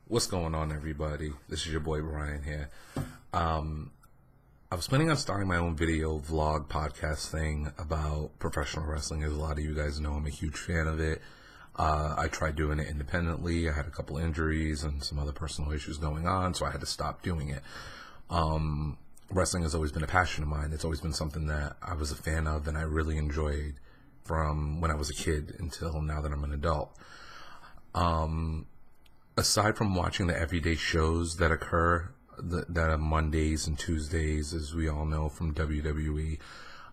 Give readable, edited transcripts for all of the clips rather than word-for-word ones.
What's going on, everybody? This is your boy Brian here. I was planning on starting my own video vlog podcast thing about professional wrestling. As a lot of you guys know, I'm a huge fan of it. I tried doing it independently. I had a couple injuries and some other personal issues going on, so I had to stop doing it. Wrestling has always been a passion of mine. It's always been something that I was a fan of and I really enjoyed from when I was a kid until now that I'm an adult. Aside from watching the everyday shows that occur, that are Mondays and Tuesdays, as we all know from WWE,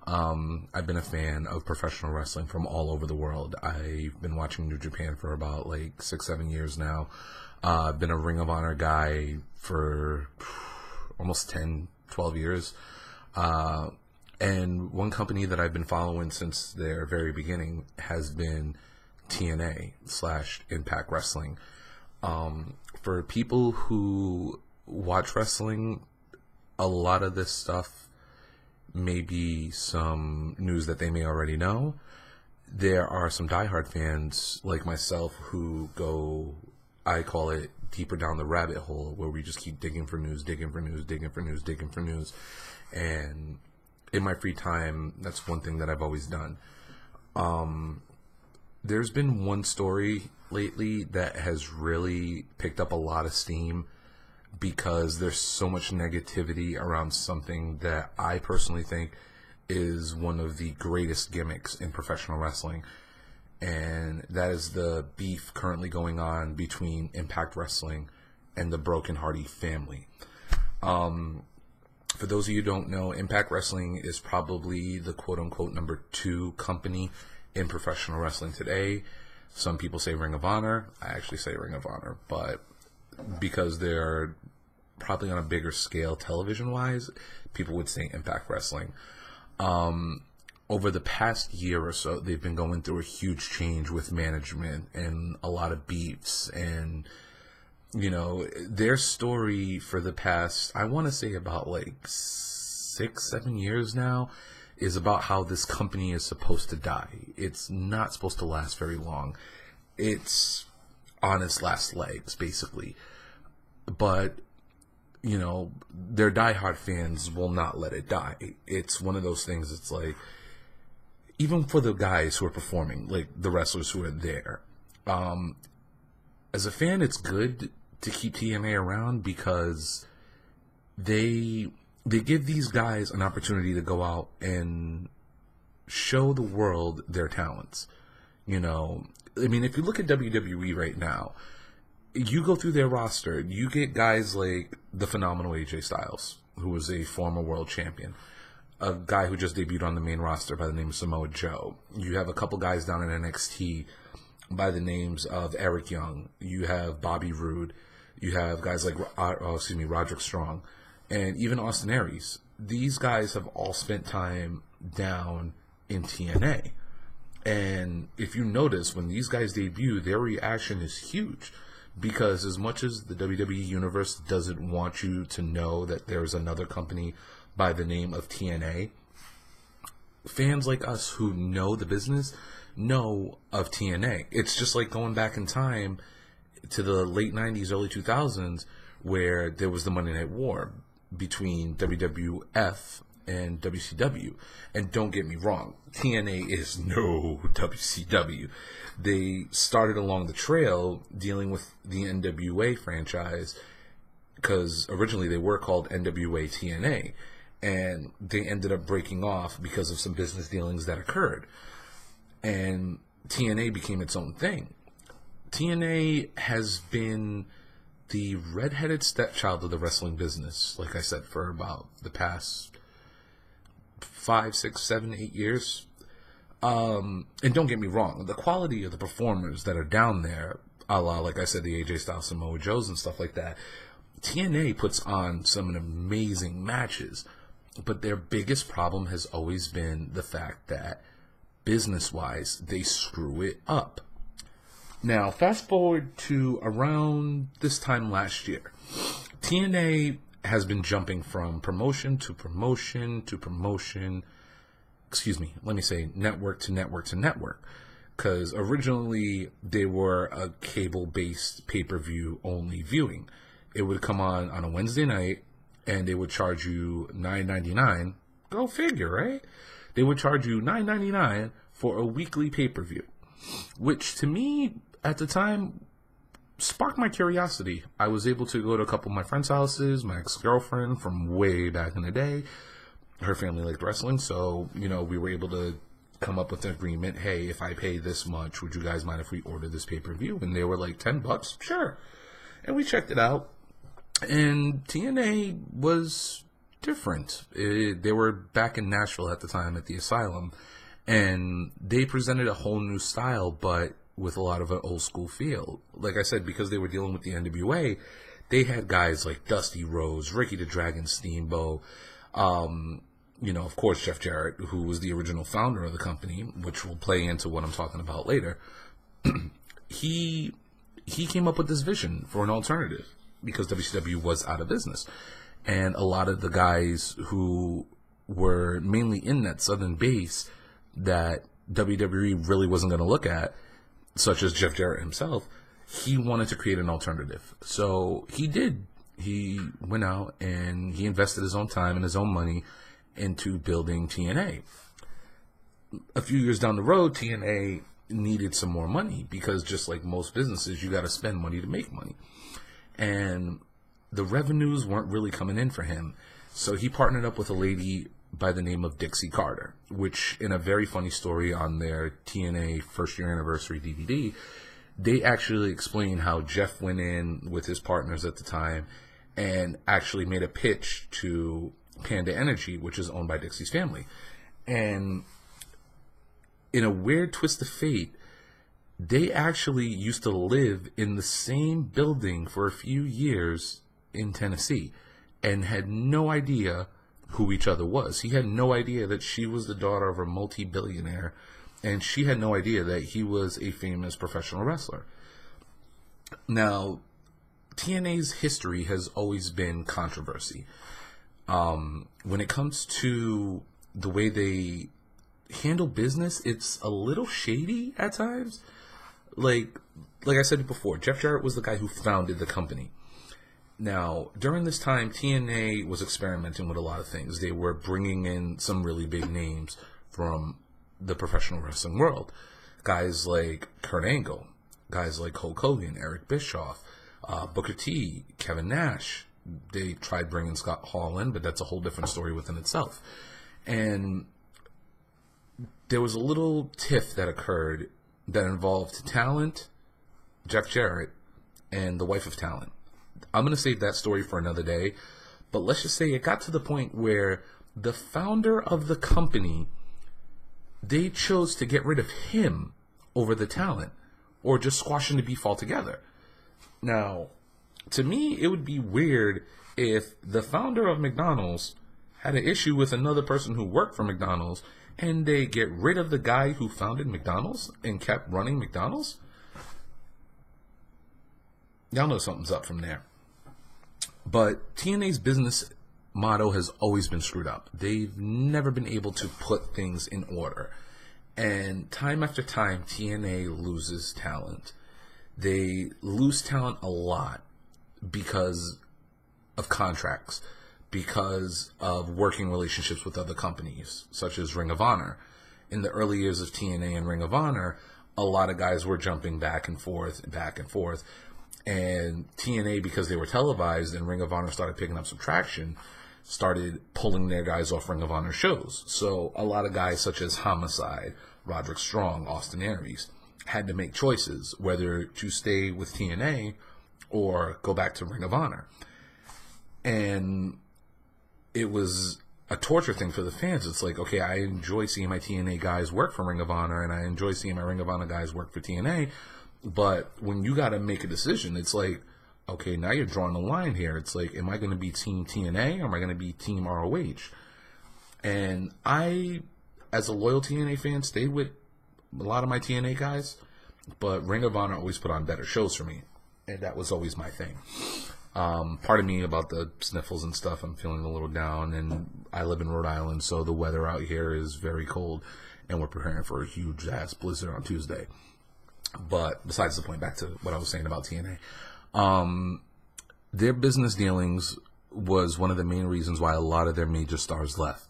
I've been a fan of professional wrestling from all over the world. I've been watching New Japan for about 6-7 years now. I've been a Ring of Honor guy for almost 10-12 years. And one company that I've been following since their very beginning has been TNA / Impact Wrestling. For people who watch wrestling, a lot of this stuff may be some news that they may already know. There are some diehard fans like myself who go, I call it, deeper down the rabbit hole, where we just keep digging for news. And in my free time, that's one thing that I've always done. There's been one story lately that has really picked up a lot of steam because there's so much negativity around something that I personally think is one of the greatest gimmicks in professional wrestling. And that is the beef currently going on between Impact Wrestling and the Broken Hardy family. For those of you who don't know, Impact Wrestling is probably the quote-unquote number 2 company in professional wrestling today. Some people say Ring of Honor. I actually say Ring of Honor, but because they're probably on a bigger scale television-wise, people would say Impact Wrestling. Over the past year or so, they've been going through a huge change with management and a lot of beefs. And, you know, their story for the past, I want to say about 6-7 years now, is about how this company is supposed to die. It's not supposed to last very long. It's on its last legs, basically. But, you know, their diehard fans will not let it die. It's one of those things, it's like, even for the guys who are performing, like the wrestlers who are there, as a fan, it's good to keep TNA around because they give these guys an opportunity to go out and show the world their talents. You know, I mean, if you look at WWE right now, you go through their roster, you get guys like the phenomenal AJ Styles, who was a former world champion, a guy who just debuted on the main roster by the name of Samoa Joe. You have a couple guys down in NXT by the names of Eric Young. You have Bobby Roode. You have guys like, Roderick Strong. And even Austin Aries. These guys have all spent time down in TNA. And if you notice, when these guys debut, their reaction is huge. Because as much as the WWE Universe doesn't want you to know that there's another company by the name of TNA, fans like us who know the business know of TNA. It's just like going back in time to the late 90s, early 2000s, where there was the Monday Night War between WWF and WCW. And don't get me wrong, TNA is no WCW. They started along the trail dealing with the NWA franchise because originally they were called NWA TNA, and they ended up breaking off because of some business dealings that occurred, and TNA became its own thing. TNA has been the redheaded stepchild of the wrestling business, like I said, for about the past 5, 6, 7, 8 years. And don't get me wrong, the quality of the performers that are down there, a la, like I said, the AJ Styles, Samoa Joes and stuff like that, TNA puts on some amazing matches. But their biggest problem has always been the fact that, business-wise, they screw it up. Now, fast forward to around this time last year. TNA has been jumping from promotion to promotion to promotion. Network to network to network. Because originally they were a cable-based pay-per-view only viewing. It would come on a Wednesday night, and they would charge you $9.99. Go figure, right? They would charge you $9.99 for a weekly pay-per-view, which to me at the time sparked my curiosity. I was able to go to a couple of my friends' houses. My ex-girlfriend from way back in the day, her family liked wrestling, so we were able to come up with an agreement. Hey, if I pay this much, would you guys mind if we order this pay-per-view? And they were like, $10? Sure. And we checked it out. And TNA was different. They were back in Nashville at the time at the Asylum. And they presented a whole new style, but with a lot of an old school feel. Like I said, because they were dealing with the NWA, they had guys like Dusty Rhodes, Ricky the Dragon Steamboat, of course, Jeff Jarrett, who was the original founder of the company, which will play into what I'm talking about later. He came up with this vision for an alternative because WCW was out of business. And a lot of the guys who were mainly in that southern base that WWE really wasn't going to look at, such as Jeff Jarrett himself, he wanted to create an alternative. So he did. He went out and he invested his own time and his own money into building TNA. A few years down the road, TNA needed some more money because just like most businesses, you got to spend money to make money. And the revenues weren't really coming in for him. So he partnered up with a lady by the name of Dixie Carter, which in a very funny story on their TNA first year anniversary DVD, they actually explain how Jeff went in with his partners at the time and actually made a pitch to Panda Energy, which is owned by Dixie's family. And in a weird twist of fate, they actually used to live in the same building for a few years in Tennessee and had no idea who each other was. He had no idea that she was the daughter of a multi-billionaire, and she had no idea that he was a famous professional wrestler. Now, TNA's history has always been controversy. When it comes to the way they handle business, it's a little shady at times. Like I said before, Jeff Jarrett was the guy who founded the company. Now, during this time, TNA was experimenting with a lot of things. They were bringing in some really big names from the professional wrestling world. Guys like Kurt Angle, guys like Hulk Hogan, Eric Bischoff, Booker T, Kevin Nash. They tried bringing Scott Hall in, but that's a whole different story within itself. And there was a little tiff that occurred that involved Talent, Jeff Jarrett, and the wife of Talent. I'm going to save that story for another day, but let's just say it got to the point where the founder of the company, they chose to get rid of him over the Talent, or just squashing the beef altogether. Now, to me, it would be weird if the founder of McDonald's had an issue with another person who worked for McDonald's and they get rid of the guy who founded McDonald's and kept running McDonald's. Y'all know something's up from there. But TNA's business motto has always been screwed up. They've never been able to put things in order. And time after time, TNA loses talent. They lose talent a lot because of contracts, because of working relationships with other companies, such as Ring of Honor. In the early years of TNA and Ring of Honor, a lot of guys were jumping back and forth. And TNA, because they were televised and Ring of Honor started picking up some traction, started pulling their guys off Ring of Honor shows. So a lot of guys such as Homicide, Roderick Strong, Austin Aries had to make choices whether to stay with TNA or go back to Ring of Honor. And it was a torture thing for the fans. It's like, okay, I enjoy seeing my TNA guys work for Ring of Honor, and I enjoy seeing my Ring of Honor guys work for TNA, but when you got to make a decision, it's like, okay, now you're drawing a line here. It's like, am I going to be Team TNA or am I going to be Team ROH? And I, as a loyal TNA fan, stayed with a lot of my TNA guys, but Ring of Honor always put on better shows for me, and that was always my thing. Pardon me about the sniffles and stuff. I'm feeling a little down, and I live in Rhode Island, so the weather out here is very cold. and we're preparing for a huge ass blizzard on Tuesday. But besides the point, back to what I was saying about TNA. Their business dealings was one of the main reasons why a lot of their major stars left.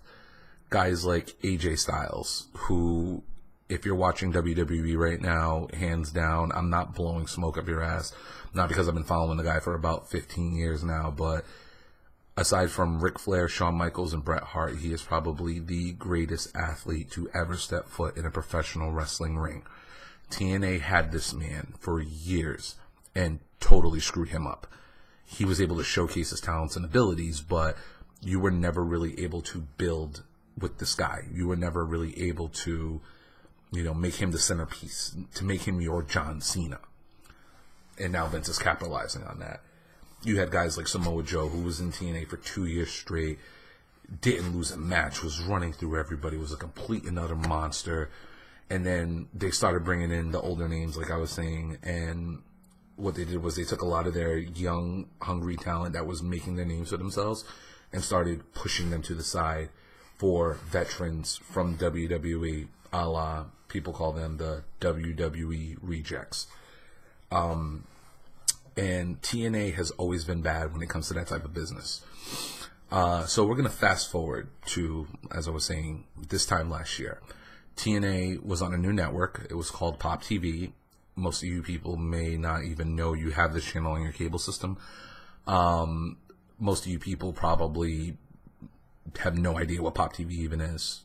Guys like AJ Styles, who, if you're watching WWE right now, hands down, I'm not blowing smoke up your ass. Not because I've been following the guy for about 15 years now, but aside from Ric Flair, Shawn Michaels, and Bret Hart, he is probably the greatest athlete to ever step foot in a professional wrestling ring. TNA had this man for years and totally screwed him up. He was able to showcase his talents and abilities, but you were never really able to build with this guy. You were never really able to, make him the centerpiece, to make him your John Cena. And now Vince is capitalizing on that. You had guys like Samoa Joe, who was in TNA for 2 years straight, didn't lose a match, was running through everybody, was a complete and utter monster. And then they started bringing in the older names, like I was saying, and what they did was they took a lot of their young, hungry talent that was making their names for themselves and started pushing them to the side for veterans from WWE, a la, people call them the WWE rejects. And TNA has always been bad when it comes to that type of business. So we're going to fast forward to, as I was saying, this time last year. TNA was on a new network. It was called Pop TV. Most of you people may not even know you have this channel on your cable system. Most of you people probably have no idea what Pop TV even is.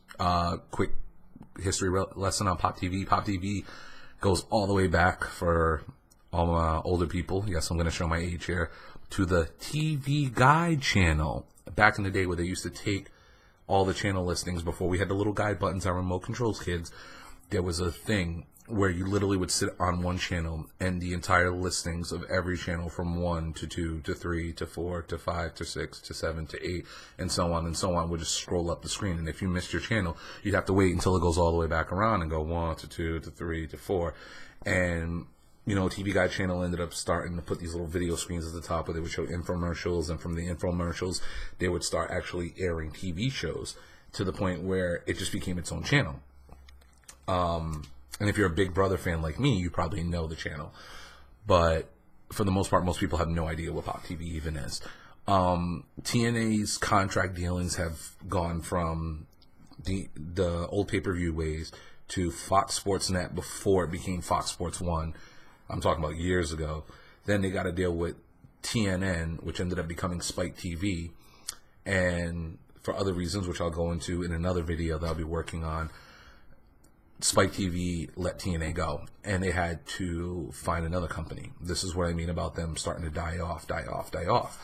Quick history lesson on Pop TV. Pop TV goes all the way back for all my older people. Yes, I'm going to show my age here. To the TV Guide channel. Back in the day where they used to take all the channel listings before we had the little guide buttons on remote controls, kids. There was a thing where you literally would sit on one channel and the entire listings of every channel from 1 to 2 to 3 to 4 to 5 to 6 to 7 to 8 and so on would just scroll up the screen. And if you missed your channel, you'd have to wait until it goes all the way back around and go 1 to 2 to 3 to 4. And TV Guide channel ended up starting to put these little video screens at the top where they would show infomercials, and from the infomercials they would start actually airing TV shows to the point where it just became its own channel. And if you're a Big Brother fan like me, you probably know the channel. But for the most part, most people have no idea what Pop TV even is. TNA's contract dealings have gone from the old pay-per-view ways to Fox Sports Net before it became Fox Sports 1. I'm talking about years ago. Then they got to deal with TNN, which ended up becoming Spike TV. And for other reasons, which I'll go into in another video that I'll be working on, Spike TV let TNA go, and they had to find another company. This is what I mean about them starting to die off.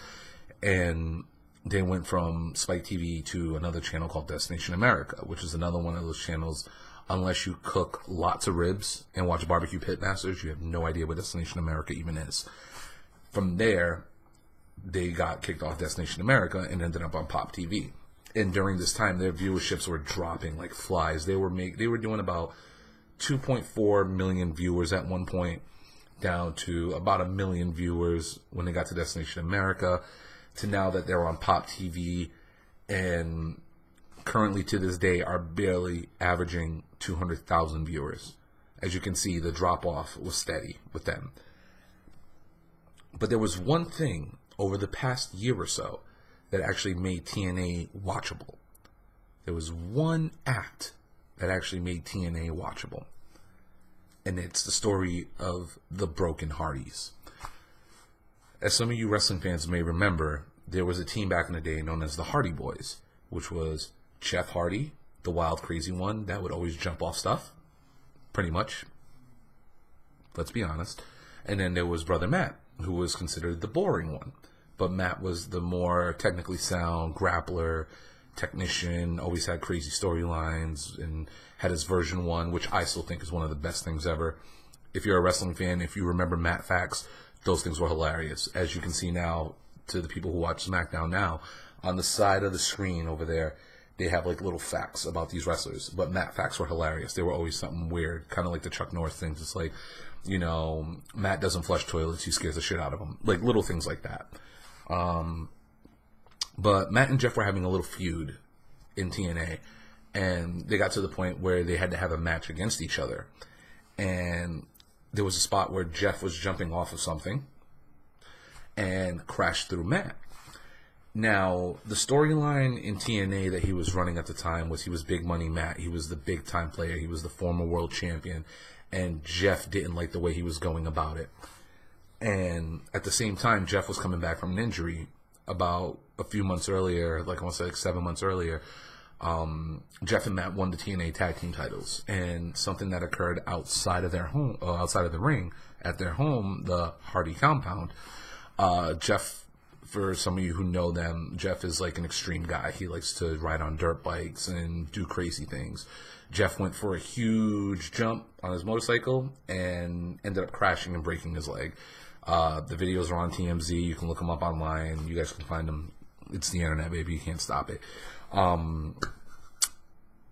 And they went from Spike TV to another channel called Destination America, which is another one of those channels. Unless you cook lots of ribs and watch Barbecue Pitmasters, you have no idea what Destination America even is. From there, they got kicked off Destination America and ended up on Pop TV. And during this time, their viewerships were dropping like flies. They were doing about 2.4 million viewers at one point, down to about 1 million viewers when they got to Destination America, to now that they're on Pop TV, and currently to this day are barely averaging 200,000 viewers. As you can see, the drop-off was steady with them. But there was one thing over the past year or so that actually made TNA watchable. There was one act that actually made TNA watchable. And it's the story of the Broken Hardys. As some of you wrestling fans may remember, there was a team back in the day known as the Hardy Boys, which was Jeff Hardy, the wild, crazy one that would always jump off stuff, pretty much. Let's be honest. And then there was Brother Matt, who was considered the boring one. But Matt was the more technically sound grappler, technician, always had crazy storylines, and had his version 1, which I still think is one of the best things ever. If you're a wrestling fan, if you remember Matt Facts, those things were hilarious. As you can see now, to the people who watch SmackDown now, on the side of the screen over there, they have like little facts about these wrestlers. But Matt Facts were hilarious. They were always something weird, kind of like the Chuck Norris things. It's like, Matt doesn't flush toilets, he scares the shit out of them. Like little things like that. But Matt and Jeff were having a little feud in TNA, And they got to the point where they had to have a match against each other. And there was a spot where Jeff was jumping off of something and crashed through Matt. Now, the storyline in TNA that he was running at the time was he was Big Money Matt. He was the big time player. He was the former world champion. And Jeff didn't like the way he was going about it. And at the same time, Jeff was coming back from an injury about a few months earlier, like I want to say like 7 months earlier. Jeff and Matt won the TNA tag team titles. And something that occurred outside of their home, outside of the ring, at their home, the Hardy compound, Jeff, for some of you who know them, Jeff is like an extreme guy. He likes to ride on dirt bikes and do crazy things. Jeff went for a huge jump on his motorcycle and ended up crashing and breaking his leg. The videos are on TMZ. You can look them up online. You guys can find them. It's the internet, baby. You can't stop it.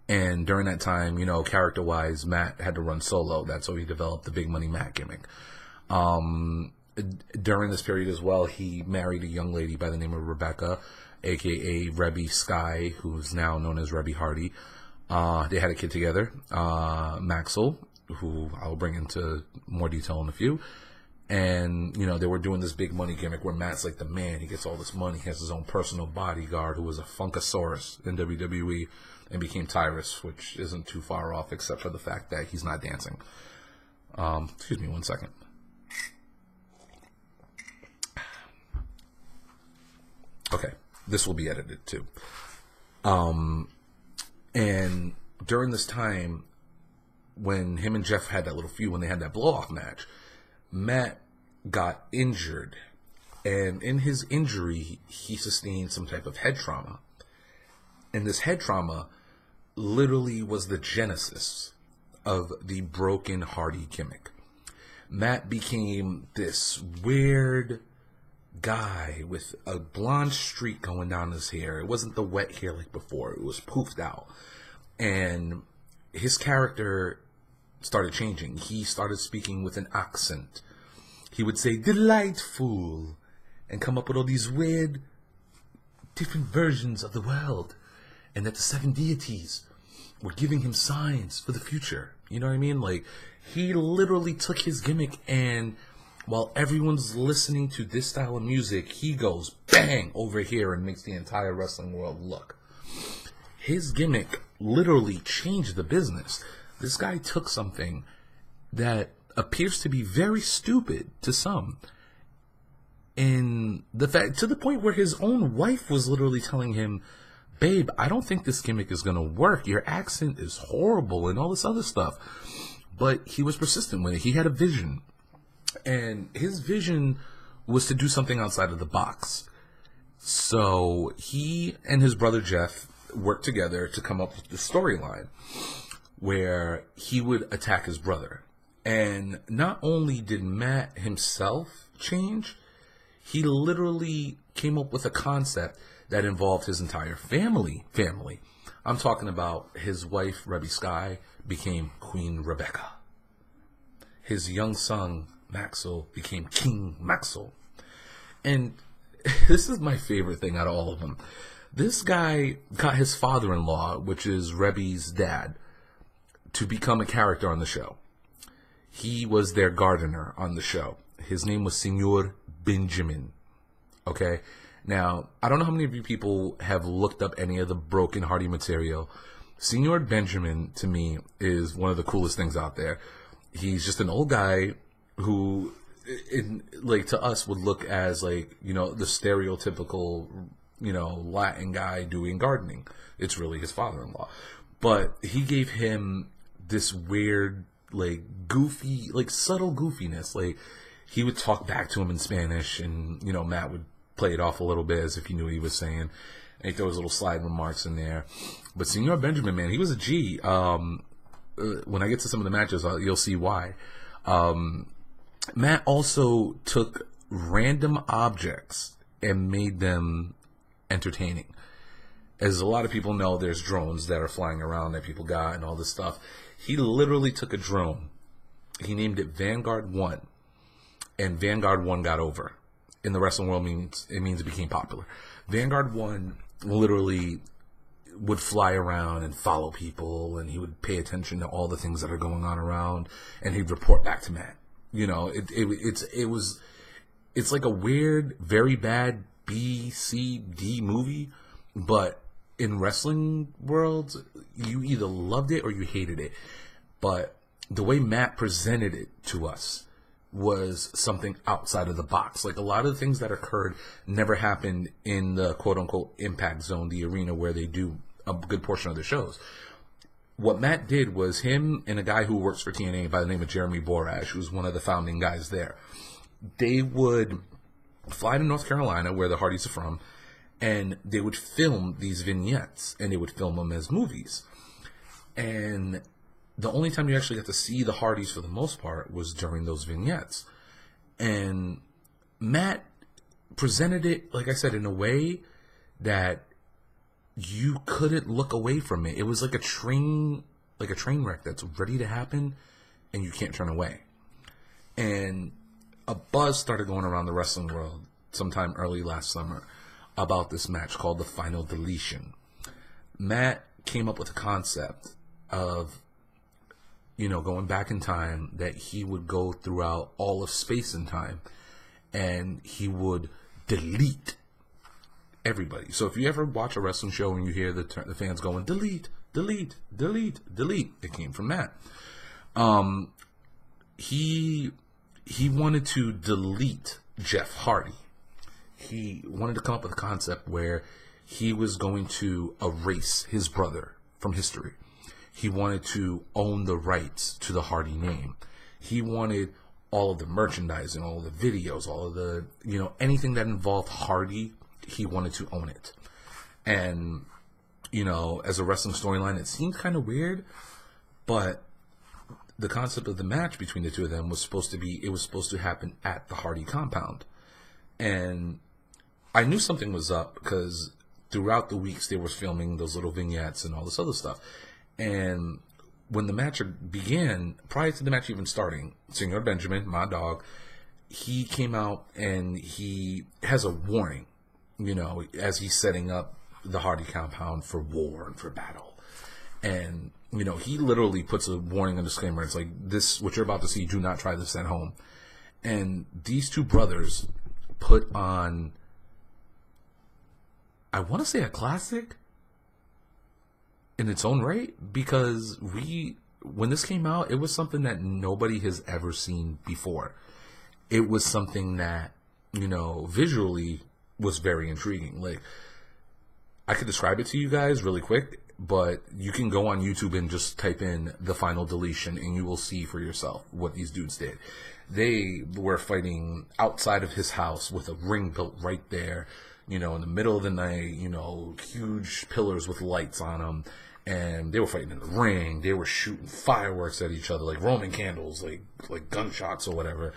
And during that time, character-wise, Matt had to run solo. That's how he developed the Big Money Matt gimmick. During this period as well, he married a young lady by the name of Rebecca, a.k.a. Rebby Sky, who's now known as Rebby Hardy. They had a kid together, Maxwell, who I'll bring into more detail in a few. And, they were doing this big money gimmick where Matt's like the man. He gets all this money. He has his own personal bodyguard who was a Funkasaurus in WWE and became Tyrus, which isn't too far off except for the fact that he's not dancing. Excuse me 1 second. Okay, this will be edited too. And during this time, when him and Jeff had that little feud, when they had that blow-off match, Matt got injured. And in his injury, he sustained some type of head trauma. And this head trauma literally was the genesis of the Broken Hardy gimmick. Matt became this weird guy with a blonde streak going down his hair. It wasn't the wet hair like before. It was poofed out. And his character started changing. He started speaking with an accent. He would say, "Delightful," and come up with all these weird, different versions of the world. And that the 7 deities were giving him signs for the future. You know what I mean? Like, he literally took his gimmick and while everyone's listening to this style of music, he goes bang over here and makes the entire wrestling world look. His gimmick literally changed the business. This guy took something that appears to be very stupid to some, and to the point where his own wife was literally telling him, "Babe, I don't think this gimmick is going to work. Your accent is horrible," and all this other stuff. But he was persistent with it. He had a vision. And his vision was to do something outside of the box. So he and his brother Jeff worked together to come up with the storyline where he would attack his brother. And not only did Matt himself change, he literally came up with a concept that involved his entire family. I'm talking about his wife, Rebby Sky, became Queen Rebecca. His young son, Maxwell, became King Maxwell. And this is my favorite thing out of all of them. This guy got his father-in-law, which is Rebby's dad, to become a character on the show. He was their gardener on the show. His name was Senor Benjamin. Okay? Now, I don't know how many of you people have looked up any of the Broken Hardy material. Senor Benjamin, to me, is one of the coolest things out there. He's just an old guy who, to us, would look as, the stereotypical, Latin guy doing gardening. It's really his father-in-law. But he gave him this weird, goofy, subtle goofiness. He would talk back to him in Spanish, and, Matt would play it off a little bit as if he knew what he was saying. And he throw his little slide remarks in there. But Senor Benjamin, man, he was a G. When I get to some of the matches, you'll see why. Matt also took random objects and made them entertaining. As a lot of people know, there's drones that are flying around that people got and all this stuff. He literally took a drone. He named it Vanguard 1. And Vanguard 1 got over. In the wrestling world, it means it became popular. Vanguard 1 literally would fly around and follow people, and he would pay attention to all the things that are going on around, and he'd report back to Matt. You know, it's like a weird, very bad B, C, D movie, but in wrestling worlds, you either loved it or you hated it. But the way Matt presented it to us was something outside of the box. Like, a lot of the things that occurred never happened in the quote-unquote Impact Zone, the arena where they do a good portion of their shows. What Matt did was, him and a guy who works for TNA by the name of Jeremy Borash, who's one of the founding guys there, they would fly to North Carolina, where the Hardys are from, and they would film these vignettes, and they would film them as movies. And the only time you actually got to see the Hardys for the most part was during those vignettes. And Matt presented it, like I said, in a way that you couldn't look away from it. It was like a train wreck that's ready to happen, and you can't turn away. And a buzz started going around the wrestling world sometime early last summer about this match called the Final Deletion. Matt came up with a concept of, you know, going back in time, that he would go throughout all of space and time, and he would delete everybody. So if you ever watch a wrestling show and you hear the fans going, delete, delete, delete, delete, it came from Matt. He wanted to delete Jeff Hardy. He wanted to come up with a concept where he was going to erase his brother from history. He wanted to own the rights to the Hardy name. He wanted all of the merchandising, all of the videos, all of the, you know, anything that involved Hardy, he wanted to own it. And, you know, as a wrestling storyline, it seemed kind of weird, but the concept of the match between the two of them was supposed to happen at the Hardy compound. And I knew something was up because throughout the weeks they were filming those little vignettes and all this other stuff. And when the match began, prior to the match even starting, Senor Benjamin, my dog, he came out and he has a warning, you know, as he's setting up the Hardy compound for war and for battle. And, you know, he literally puts a warning and disclaimer. It's like, this, what you're about to see, do not try this at home. And these two brothers put on, I want to say, a classic in its own right, because when this came out, it was something that nobody has ever seen before. It was something that, you know, visually was very intriguing. Like, I could describe it to you guys really quick, but you can go on YouTube and just type in the Final Deletion and you will see for yourself what these dudes did. They were fighting outside of his house with a ring built right there, you know, in the middle of the night, you know, huge pillars with lights on them. And they were fighting in the ring. They were shooting fireworks at each other, like Roman candles, like gunshots or whatever.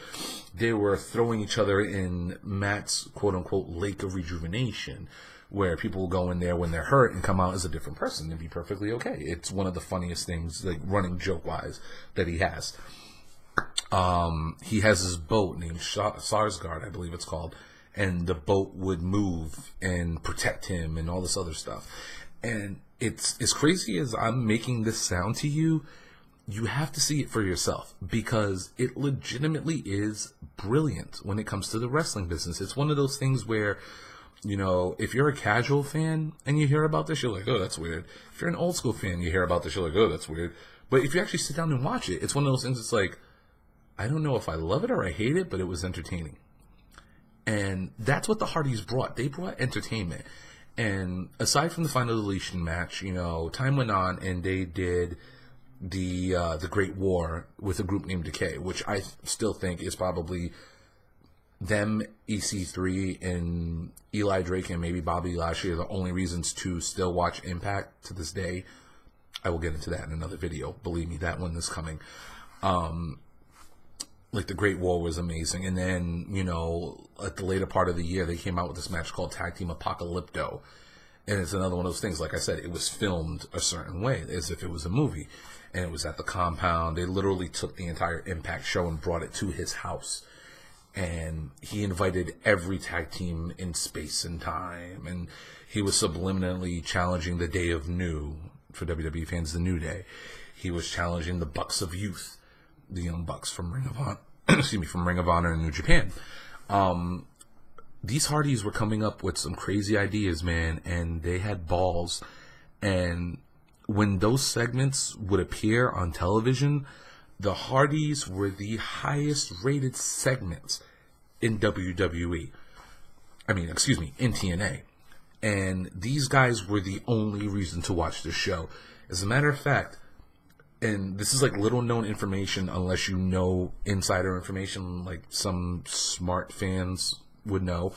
They were throwing each other in Matt's quote-unquote lake of rejuvenation, where people will go in there when they're hurt and come out as a different person and be perfectly okay. It's one of the funniest things, like running joke-wise, that he has. He has his boat named Sarsgaard, I believe it's called, and the boat would move and protect him and all this other stuff. And it's as crazy as I'm making this sound to you, you have to see it for yourself, because it legitimately is brilliant when it comes to the wrestling business. It's one of those things where, you know, if you're a casual fan and you hear about this, you're like, oh, that's weird. If you're an old school fan, you hear about this, you're like, oh, that's weird. But if you actually sit down and watch it, it's one of those things, it's like, I don't know if I love it or I hate it, but it was entertaining. And that's what the Hardys brought. They brought entertainment. And aside from the Final Deletion match, you know, time went on and they did the Great War with a group named Decay, which I still think is probably them, EC3, and Eli Drake and maybe Bobby Lashley are the only reasons to still watch Impact to this day. I will get into that in another video. Believe me, that one is coming. Like, the Great War was amazing. And then, you know, at the later part of the year, they came out with this match called Tag Team Apocalypto. And it's another one of those things, like I said, it was filmed a certain way, as if it was a movie. And it was at the compound. They literally took the entire Impact show and brought it to his house. and he invited every tag team in space and time, and he was subliminally challenging the Day of New, for WWE fans, the New Day. He was challenging the Bucks of Youth, the Young Bucks from Ring of Honor, from Ring of Honor in New Japan. These Hardys were coming up with some crazy ideas, man, and they had balls. And when those segments would appear on television, the Hardys were the highest rated segments in WWE. In TNA. And these guys were the only reason to watch this show. As a matter of fact, and this is like little known information unless you know insider information like some smart fans would know,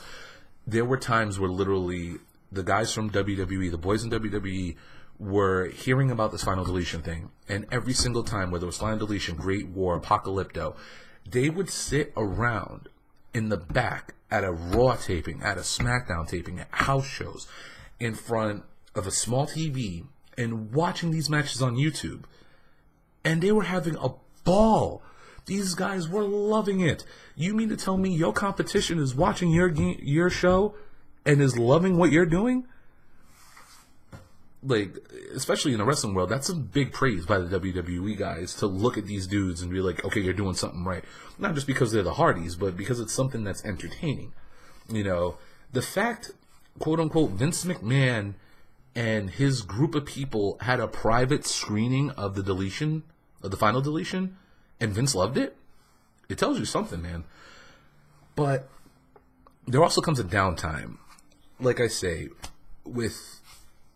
there were times where literally the guys from WWE, the boys in WWE, were hearing about this final deletion thing, and every single time, whether it was final deletion, Great War, Apocalypto, they would sit around in the back at a Raw taping, at a SmackDown taping, at house shows, in front of a small TV, and watching these matches on YouTube. And they were having a ball. These guys were loving it. You mean to tell me your competition is watching your show and is loving what you're doing? Like, especially in the wrestling world, that's some big praise by the WWE guys to look at these dudes and be like, okay, you're doing something right. Not just because they're the Hardys, but because it's something that's entertaining. You know, the fact, quote unquote, Vince McMahon and his group of people had a private screening of the deletion, of the final deletion, and Vince loved it, it tells you something, man. But there also comes a downtime. Like I say, with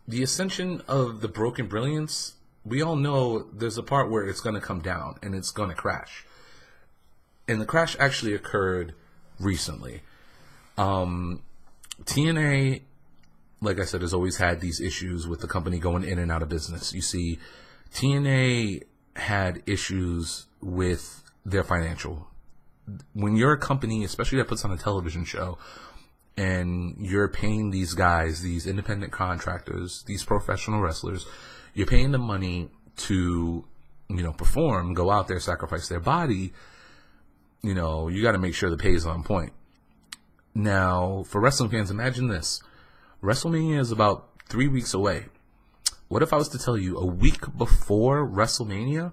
the ascension of the Broken Brilliance, we all know there's a part where it's going to come down and it's going to crash. And the crash actually occurred recently. TNA, like I said, has always had these issues with the company going in and out of business. You see, TNA had issues with their financial. When you're a company, especially that puts on a television show, and you're paying these guys, these independent contractors, these professional wrestlers, you're paying them money to, perform, go out there, sacrifice their body, you got to make sure the pay is on point. Now, for wrestling fans, imagine this. WrestleMania is about 3 weeks away. What if I was to tell you a week before WrestleMania,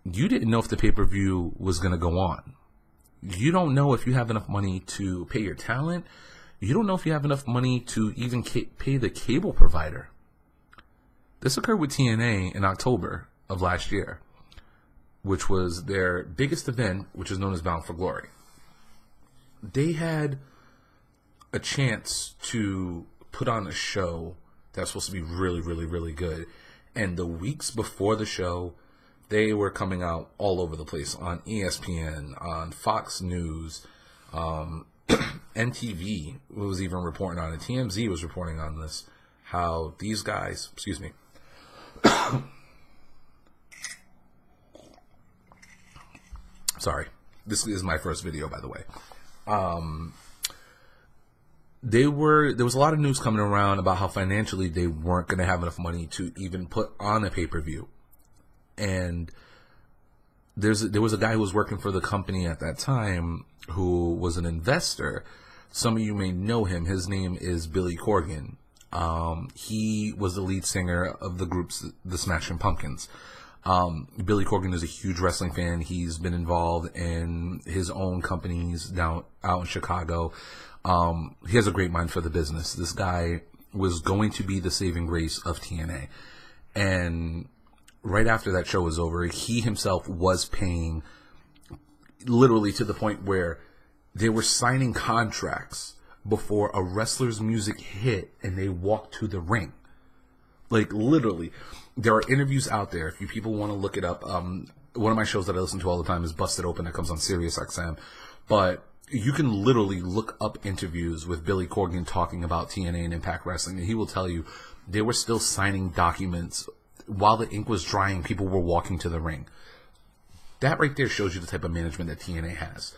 you didn't know if the pay-per-view was going to go on? You don't know if you have enough money to pay your talent. You don't know if you have enough money to even pay the cable provider. This occurred with TNA in October of last year, which was their biggest event, which is known as Bound for Glory. They had a chance to put on a show that's supposed to be really, really, really good. And the weeks before the show, they were coming out all over the place on ESPN, on Fox News, NTV was even reporting on it. TMZ was reporting on this, how these guys, excuse me, sorry, this is my first video, by the way. There was a lot of news coming around about how financially they weren't going to have enough money to even put on a pay-per-view. And there was a guy who was working for the company at that time who was an investor. Some of you may know him. His name is Billy Corgan. He was the lead singer of the group the Smashing Pumpkins. Billy Corgan is a huge wrestling fan. He's been involved in his own companies out in Chicago. He has a great mind for the business. This guy was going to be the saving grace of TNA. And right after that show was over, he himself was paying, literally to the point where they were signing contracts before a wrestler's music hit and they walked to the ring. Like, literally. There are interviews out there, if you people want to look it up. One of my shows that I listen to all the time is Busted Open, that comes on Sirius XM. But you can literally look up interviews with Billy Corgan talking about TNA and Impact Wrestling, and he will tell you they were still signing documents while the ink was drying. People were walking to the ring. That right there shows you the type of management that TNA has.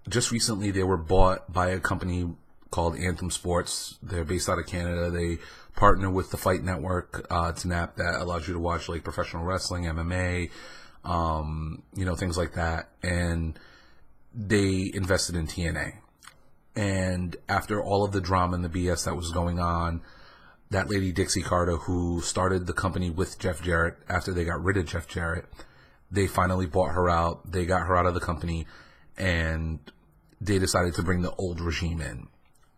Just recently, they were bought by a company called Anthem Sports. They're based out of Canada. They partner with the Fight Network. It's an app that allows you to watch like professional wrestling, MMA, things like that. And they invested in TNA. And after all of the drama and the BS that was going on, that lady Dixie Carter, who started the company with Jeff Jarrett after they got rid of Jeff Jarrett, they finally bought her out. They got her out of the company, and they decided to bring the old regime in.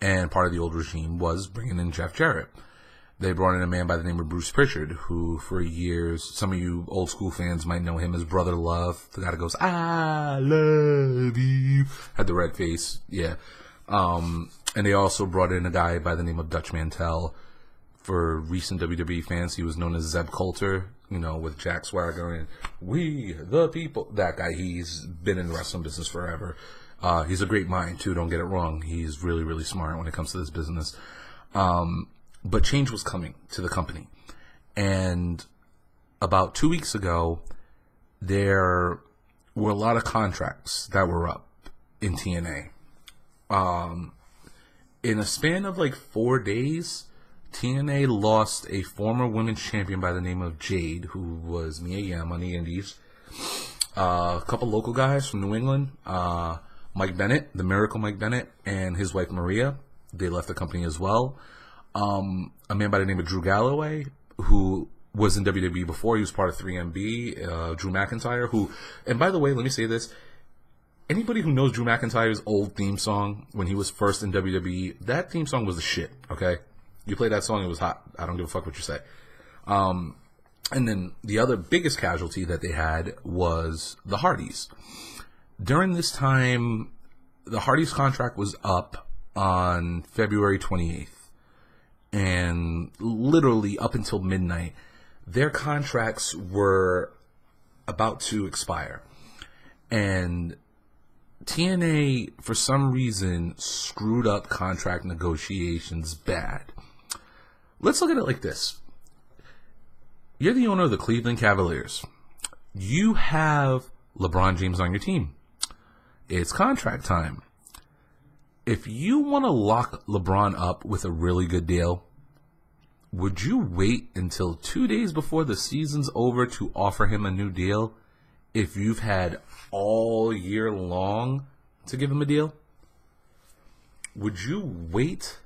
And part of the old regime was bringing in Jeff Jarrett. They brought in a man by the name of Bruce Pritchard, who for years, some of you old school fans might know him as Brother Love, the guy that goes, I love you, had the red face, yeah. And they also brought in a guy by the name of Dutch Mantel. For recent WWE fans, he was known as Zeb Coulter, you know, with Jack Swagger and We the People. That guy, he's been in the wrestling business forever. He's a great mind, too, don't get it wrong. He's really, really smart when it comes to this business. But change was coming to the company. And about 2 weeks ago, there were a lot of contracts that were up in TNA. In a span of like 4 days, TNA lost a former women's champion by the name of Jade, who was Mia Yim on the Indies. A couple local guys from New England, Mike Bennett, the Miracle Mike Bennett, and his wife Maria. They left the company as well. A man by the name of Drew Galloway, who was in WWE before. He was part of 3MB. Drew McIntyre, who, and by the way, let me say this. Anybody who knows Drew McIntyre's old theme song when he was first in WWE, that theme song was the shit, okay? You play that song, it was hot. I don't give a fuck what you say. And then the other biggest casualty that they had was the Hardys. During this time, the Hardys contract was up on February 28th. And literally up until midnight, their contracts were about to expire. And TNA, for some reason, screwed up contract negotiations bad. Let's look at it like this. You're the owner of the Cleveland Cavaliers. You have LeBron James on your team. It's contract time. If you want to lock LeBron up with a really good deal, would you wait until 2 days before the season's over to offer him a new deal if you've had all year long to give him a deal? Would you wait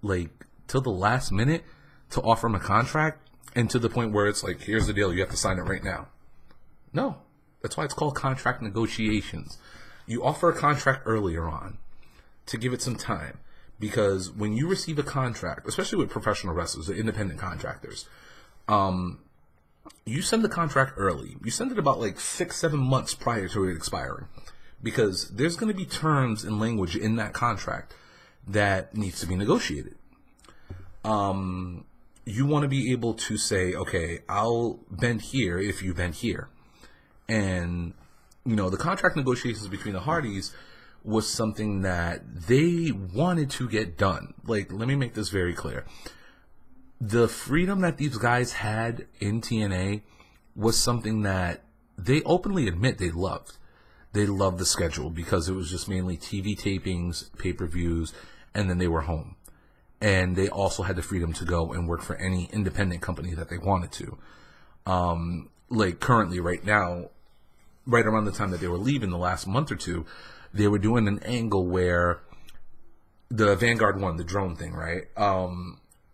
like till the last minute to offer him a contract, and to the point where it's like, here's the deal, you have to sign it right now? No. That's why it's called contract negotiations. You offer a contract earlier on to give it some time, because when you receive a contract, especially with professional wrestlers, the independent contractors, you send the contract early. You send it about like 6-7 months prior to it expiring, because there's going to be terms and language in that contract that needs to be negotiated. You want to be able to say, okay, I'll bend here if you bend here. And, you know, the contract negotiations between the Hardys was something that they wanted to get done. Like, let me make this very clear. The freedom that these guys had in TNA was something that they openly admit they loved. They loved the schedule because it was just mainly TV tapings, pay-per-views, and then they were home. And they also had the freedom to go and work for any independent company that they wanted to. Like currently, right now, right around the time that they were leaving, the last month or two, they were doing an angle where the Vanguard one, the drone thing, right?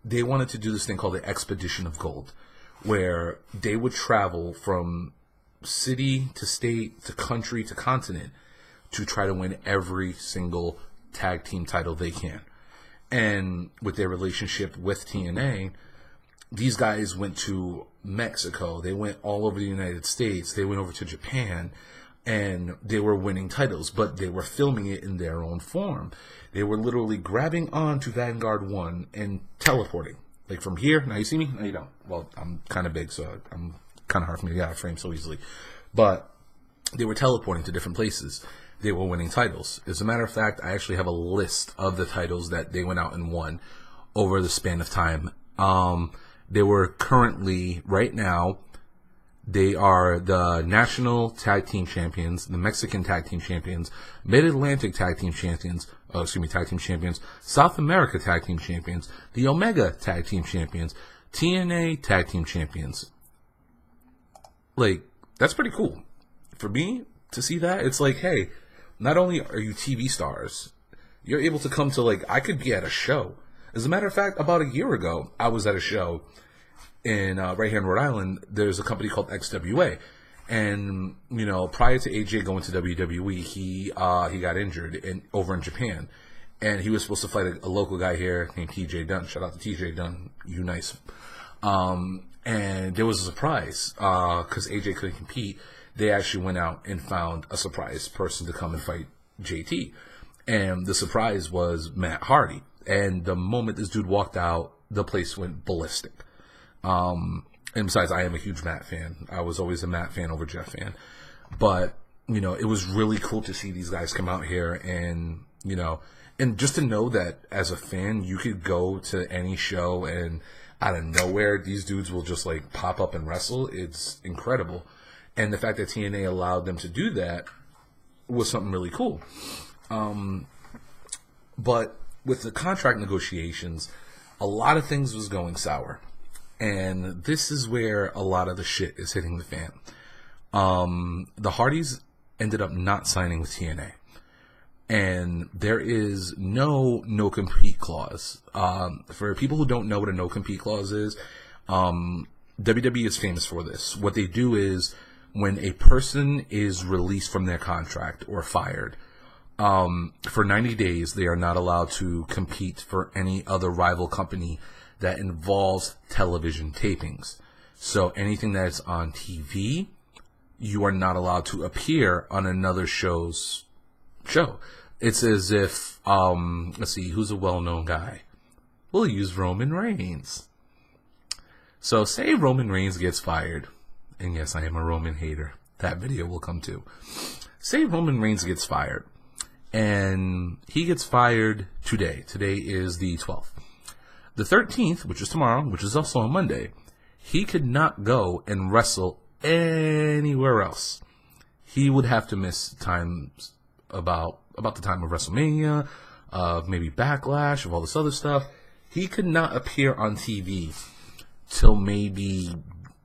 They wanted to do this thing called the Expedition of Gold, where they would travel from city to state to country to continent to try to win every single tag team title they can. And with their relationship with TNA, these guys went to Mexico. They went all over the United States. They went over to Japan, and they were winning titles, but they were filming it in their own form. They were literally grabbing onto Vanguard 1 and teleporting. Like from here, now you see me? No, you don't. Well, I'm kind of big, so I'm kind of hard for me to get out of frame so easily. But they were teleporting to different places. They were winning titles. As a matter of fact, I actually have a list of the titles that they went out and won over the span of time. They were currently, right now, they are the National Tag Team Champions, the Mexican Tag Team Champions, Mid-Atlantic Tag Team Champions, Tag Team Champions, South America Tag Team Champions, the Omega Tag Team Champions, TNA Tag Team Champions. Like, that's pretty cool. For me to see that, it's like, hey, not only are you TV stars, you're able to come to, like, I could be at a show. As a matter of fact, about a year ago, I was at a show in right here in Rhode Island. There's a company called XWA. And, you know, prior to AJ going to WWE, he got injured over in Japan. And he was supposed to fight a local guy here named TJ Dunn. Shout out to TJ Dunn. You nice. And there was a surprise, because AJ couldn't compete. They actually went out and found a surprise person to come and fight JT. And the surprise was Matt Hardy. And the moment this dude walked out, the place went ballistic. And besides, I am a huge Matt fan. I was always a Matt fan over Jeff fan. But, you know, it was really cool to see these guys come out here and, you know, and just to know that as a fan, you could go to any show and out of nowhere, these dudes will just like pop up and wrestle. It's incredible. And the fact that TNA allowed them to do that was something really cool. But with the contract negotiations, a lot of things was going sour. And this is where a lot of the shit is hitting the fan. The Hardys ended up not signing with TNA. And there is no compete clause. For people who don't know what a no compete clause is, WWE is famous for this. What they do is when a person is released from their contract or fired, for 90 days, they are not allowed to compete for any other rival company that involves television tapings. So anything that's on TV, you are not allowed to appear on another show's show. It's as if, let's see, who's a well-known guy? We'll use Roman Reigns. So say Roman Reigns gets fired, and yes, I am a Roman hater. That video will come too. Say Roman Reigns gets fired, and he gets fired today. Today is the 12th. The 13th, which is tomorrow, which is also on Monday, he could not go and wrestle anywhere else. He would have to miss times about the time of WrestleMania, of maybe Backlash, of all this other stuff. He could not appear on TV till maybe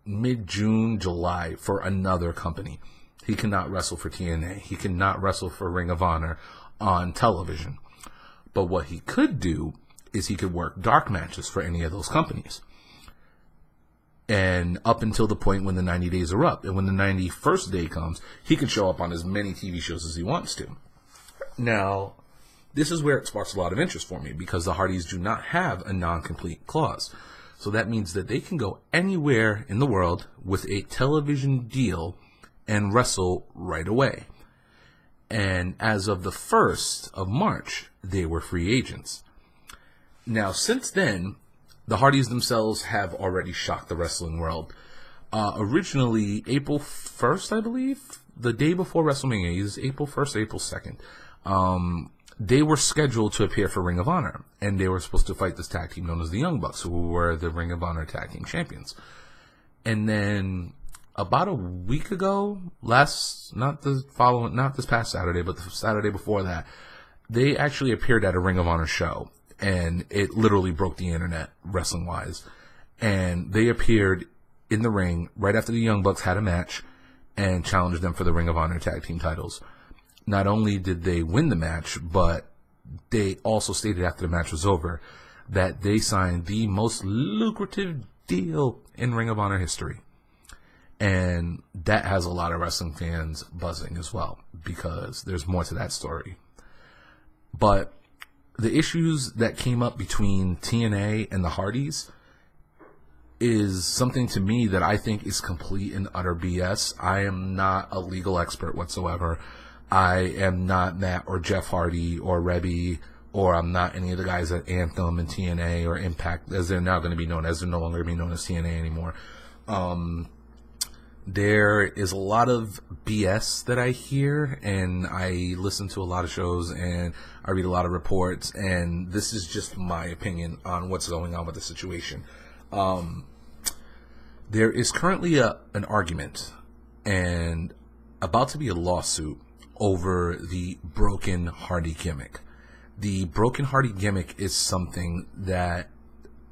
mid-June, July for another company. He cannot wrestle for TNA. He cannot wrestle for Ring of Honor on television. But what he could do is he could work dark matches for any of those companies. And up until the point when the 90 days are up. And when the 91st day comes, he can show up on as many TV shows as he wants to. Now, this is where it sparks a lot of interest for me, because the Hardys do not have a non-complete clause. So that means that they can go anywhere in the world with a television deal and wrestle right away. And as of the 1st of March, they were free agents. Now, since then, the Hardys themselves have already shocked the wrestling world. Originally, April 1st, I believe, the day before WrestleMania, is April 1st, April 2nd, they were scheduled to appear for Ring of Honor, and they were supposed to fight this tag team known as the Young Bucks, who were the Ring of Honor tag team champions. And then about a week ago, not this past Saturday, but the Saturday before that, they actually appeared at a Ring of Honor show, and it literally broke the internet wrestling-wise. And they appeared in the ring right after the Young Bucks had a match and challenged them for the Ring of Honor tag team titles. Not only did they win the match, but they also stated after the match was over that they signed the most lucrative deal in Ring of Honor history. And that has a lot of wrestling fans buzzing as well, because there's more to that story. But the issues that came up between TNA and the Hardys is something to me that I think is complete and utter BS. I am not a legal expert whatsoever. I am not Matt or Jeff Hardy or Rebby, or I'm not any of the guys at Anthem and TNA or Impact, as they're now going to be known as. They're no longer going to be known as TNA anymore. There is a lot of BS that I hear, and I listen to a lot of shows, and I read a lot of reports, and this is just my opinion on what's going on with the situation. There is currently an argument and about to be a lawsuit over the Broken Hardy gimmick. The Broken Hardy gimmick is something that,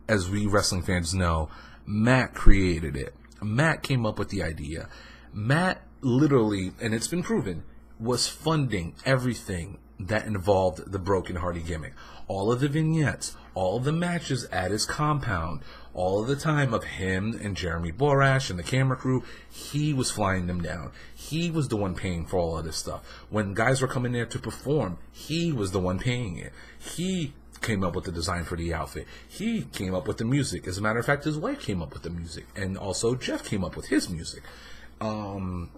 as we wrestling fans know, Matt created it. Matt came up with the idea. Matt literally, and it's been proven, was funding everything that involved the Broken Hardy gimmick. All of the vignettes, all of the matches at his compound, all of the time of him and Jeremy Borash and the camera crew, he was flying them down. He was the one paying for all of this stuff. When guys were coming there to perform, he was the one paying it. He came up with the design for the outfit. He came up with the music. As a matter of fact, his wife came up with the music. And also Jeff came up with his music. To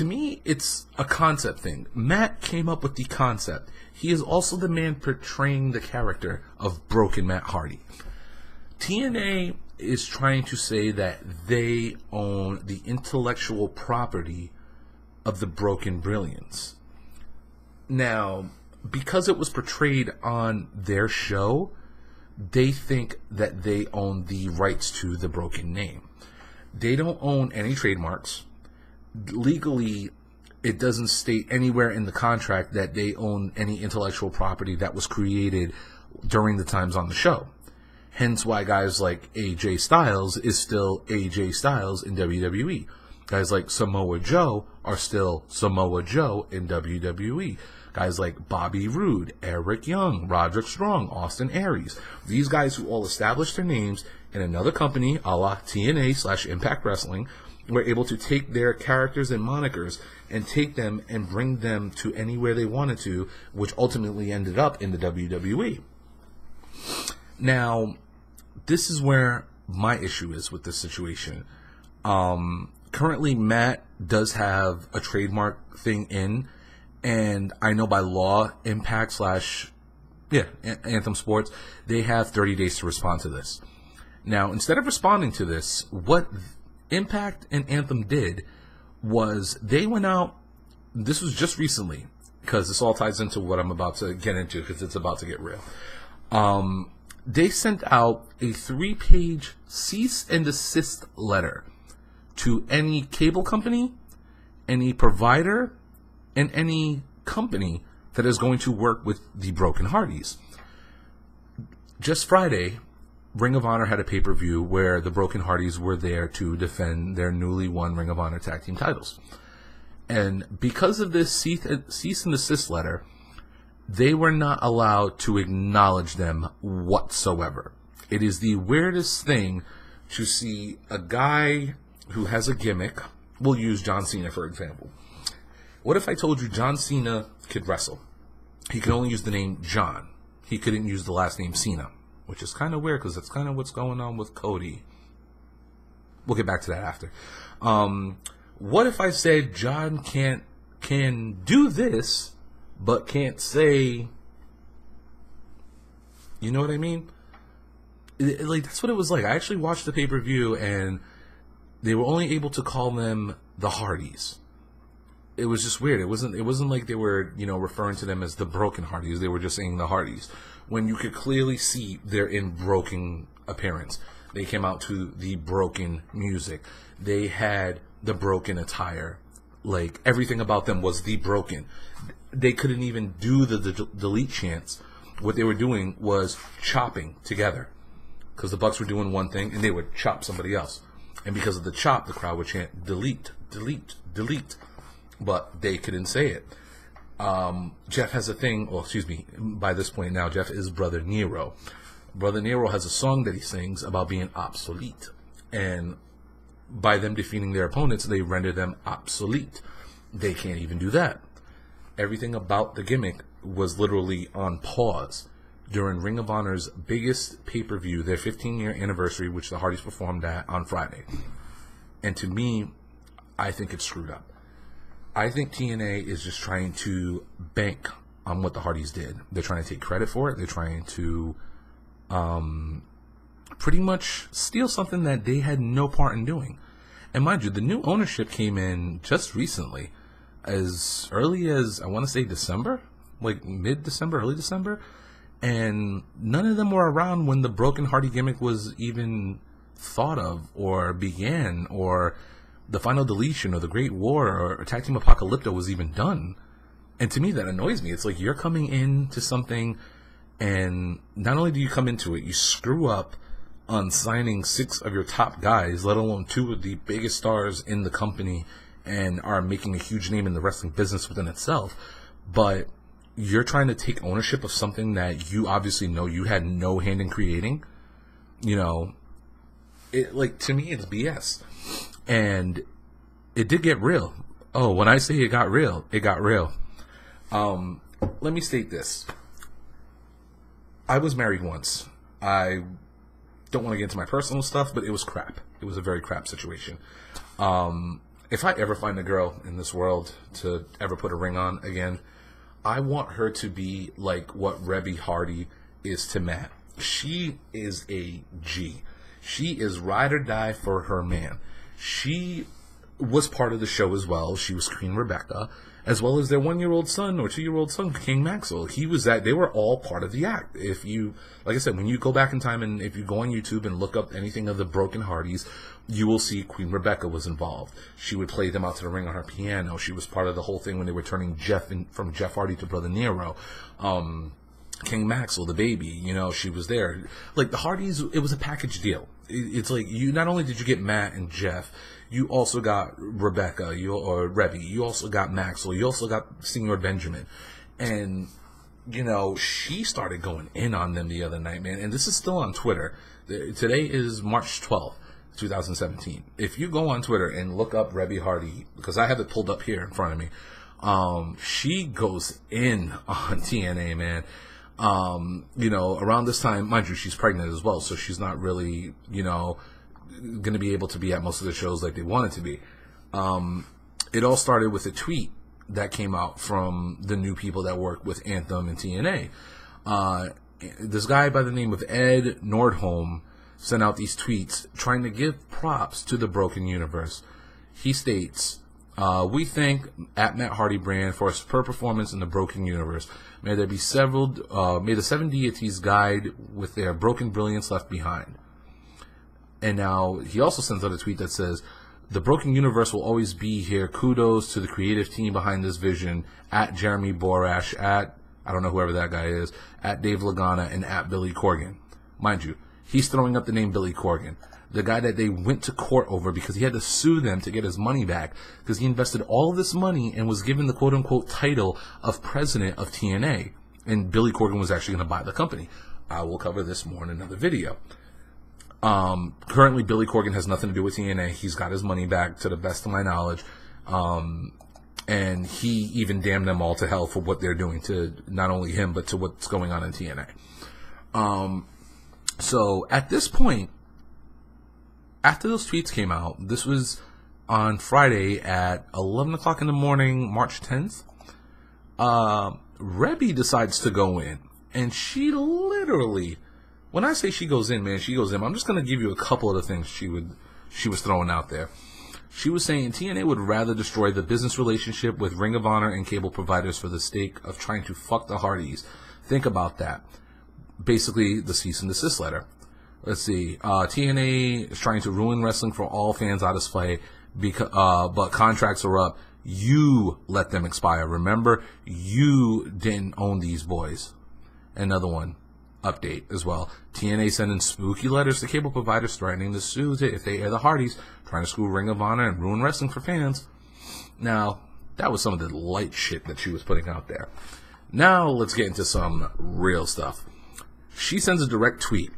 me, it's a concept thing. Matt came up with the concept. He is also the man portraying the character of Broken Matt Hardy. TNA is trying to say that they own the intellectual property of the Broken Brilliance. Now, because it was portrayed on their show, they think that they own the rights to the Broken name. They don't own any trademarks. Legally, it doesn't state anywhere in the contract that they own any intellectual property that was created during the times on the show. Hence why guys like AJ Styles is still AJ Styles in WWE. Guys like Samoa Joe are still Samoa Joe in WWE. Guys like Bobby Roode, Eric Young, Roderick Strong, Austin Aries. These guys who all established their names in another company, a la TNA/Impact Wrestling, were able to take their characters and monikers and take them and bring them to anywhere they wanted to, which ultimately ended up in the WWE. Now, this is where my issue is with this situation. Currently, Matt does have a trademark thing in, and I know by law, Impact Anthem Sports, they have 30 days to respond to this. Now, instead of responding to this, what Impact and Anthem did was they went out, this was just recently, because this all ties into what I'm about to get into, because it's about to get real. They sent out a 3-page cease and desist letter to any cable company, any provider, and any company that is going to work with the Broken Hardys. Just Friday, Ring of Honor had a pay-per-view where the Broken Hardys were there to defend their newly won Ring of Honor tag team titles. And because of this cease and desist letter, they were not allowed to acknowledge them whatsoever. It is the weirdest thing to see a guy who has a gimmick. We'll use John Cena, for example. What if I told you John Cena could wrestle? He could only use the name John. He couldn't use the last name Cena, which is kind of weird because that's kind of what's going on with Cody. We'll get back to that after. What if I said John can do this, but can't say, you know what I mean? Like, that's what it was like. I actually watched the pay-per-view, and they were only able to call them the Hardys. It was just weird. It wasn't like they were, referring to them as the Broken Hardys. They were just saying the Hardys, when you could clearly see they're in broken appearance. They came out to the broken music. They had the broken attire. Like, everything about them was the broken. They couldn't even do the delete chants. What they were doing was chopping together, because the Bucks were doing one thing and they would chop somebody else, and because of the chop, the crowd would chant delete, delete, delete, but they couldn't say it. Jeff has a thing, by this point now, Jeff is Brother Nero. Brother Nero has a song that he sings about being obsolete, and by them defeating their opponents, they render them obsolete. They can't even do that. Everything about the gimmick was literally on pause during Ring of Honor's biggest pay-per-view, their 15-year anniversary, which the Hardys performed at on Friday. And to me, I think it's screwed up. I think TNA is just trying to bank on what the Hardys did. They're trying to take credit for it. They're trying to pretty much steal something that they had no part in doing. And mind you, the new ownership came in just recently, as early as, I want to say December, like mid-December, early December, and none of them were around when the Broken Hardy gimmick was even thought of or began, or the Final Deletion or the Great War or Tag Team Apocalypto was even done. And to me, that annoys me. It's like, you're coming into something, and not only do you come into it, you screw up on signing 6 of your top guys, let alone 2 of the biggest stars in the company, and are making a huge name in the wrestling business within itself, but you're trying to take ownership of something that you obviously know you had no hand in creating. You know, it, like, to me, it's BS. And it did get real. Oh, when I say it got real, it got real. Let me state this. I was married once. I don't want to get into my personal stuff, but it was crap. It was a very crap situation. If I ever find a girl in this world to ever put a ring on again, I want her to be like what Rebby Hardy is to Matt. She is a G. She is ride or die for her man. She was part of the show as well. She was Queen Rebecca, as well as their 1-year-old son or 2-year-old son, King Maxwell. He was that. They were all part of the act. If you, like I said, when you go back in time and if you go on YouTube and look up anything of the Broken Hardys, you will see Queen Rebecca was involved. She would play them out to the ring on her piano. She was part of the whole thing when they were turning from Jeff Hardy to Brother Nero. King Maxwell, the baby, you know, she was there. Like, the Hardys, it was a package deal. It's like, you not only did you get Matt and Jeff, you also got Rebecca, or Rebby, you also got Maxwell, you also got Senior Benjamin. And, you know, she started going in on them the other night, man. And this is still on Twitter. Today is March 12th, 2017. If you go on Twitter and look up Rebby Hardy, because I have it pulled up here in front of me, she goes in on TNA, man. You know, around this time, mind you, she's pregnant as well, so she's not really, you know, going to be able to be at most of the shows like they wanted to be. It all started with a tweet that came out from the new people that work with Anthem and TNA. This guy by the name of Ed Nordholm sent out these tweets trying to give props to the Broken Universe. He states, we thank at Matt Hardy brand for a superb performance in the Broken Universe. May there be may the 7 deities guide with their broken brilliance left behind. And now he also sends out a tweet that says, the Broken Universe will always be here. Kudos to the creative team behind this vision, at Jeremy Borash, at, I don't know whoever that guy is, at Dave Lagana, and at Billy Corgan. Mind you, he's throwing up the name Billy Corgan, the guy that they went to court over because he had to sue them to get his money back because he invested all of this money and was given the quote-unquote title of president of TNA. And Billy Corgan was actually going to buy the company. I will cover this more in another video. Currently, Billy Corgan has nothing to do with TNA. He's got his money back to the best of my knowledge. And he even damned them all to hell for what they're doing to not only him, but to what's going on in TNA. So at this point, after those tweets came out, this was on Friday at 11 o'clock in the morning, March 10th, Rebby decides to go in. And she literally, when I say she goes in, man, she goes in. I'm just going to give you a couple of the things she was throwing out there. She was saying TNA would rather destroy the business relationship with Ring of Honor and cable providers for the sake of trying to fuck the Hardys. Think about that. Basically, the cease and desist letter. Let's see. TNA is trying to ruin wrestling for all fans out of spite, but contracts are up. You let them expire. Remember, you didn't own these boys. Another one. Update as well. TNA sending spooky letters to cable providers threatening to sue if they air the Hardys, trying to screw Ring of Honor and ruin wrestling for fans. Now, that was some of the light shit that she was putting out there. Now, let's get into some real stuff. She sends a direct tweet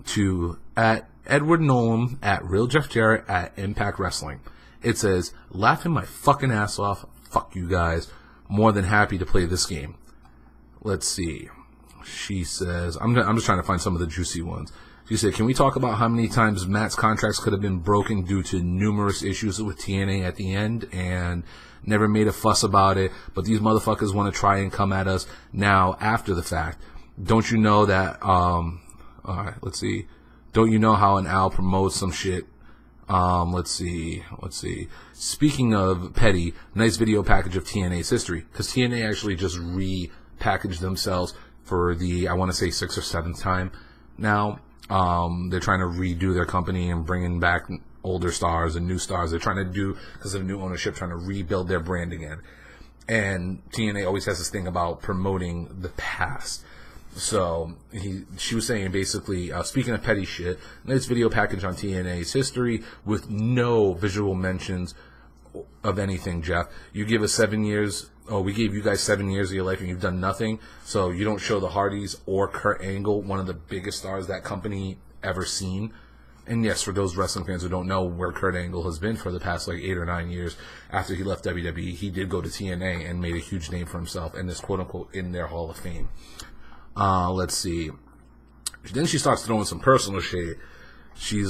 to at Edward Nolan, at Real Jeff Jarrett, at Impact Wrestling. It says, laughing my fucking ass off. Fuck you guys. More than happy to play this game. Let's see. She says, I'm just trying to find some of the juicy ones. She said, can we talk about how many times Matt's contracts could have been broken due to numerous issues with TNA at the end and never made a fuss about it, but these motherfuckers want to try and come at us now after the fact. Don't you know that, alright, let's see. Don't you know how an owl promotes some shit? Let's see. Speaking of petty, nice video package of TNA's history, because TNA actually just repackaged themselves for the, I want to say, 6th or 7th time now. They're trying to redo their company and bringing back older stars and new stars. They're trying to do, because of new ownership, trying to rebuild their brand again. And TNA always has this thing about promoting the past. So she was saying basically, speaking of petty shit, nice video package on TNA's history with no visual mentions of anything, Jeff. You give us 7 years. Oh, we gave you guys 7 years of your life and you've done nothing. So you don't show the Hardys or Kurt Angle, one of the biggest stars that company ever seen. And yes, for those wrestling fans who don't know where Kurt Angle has been for the past 8 or 9 years after he left WWE, he did go to TNA and made a huge name for himself and is quote unquote in their Hall of Fame. Let's see. Then she starts throwing some personal shade. She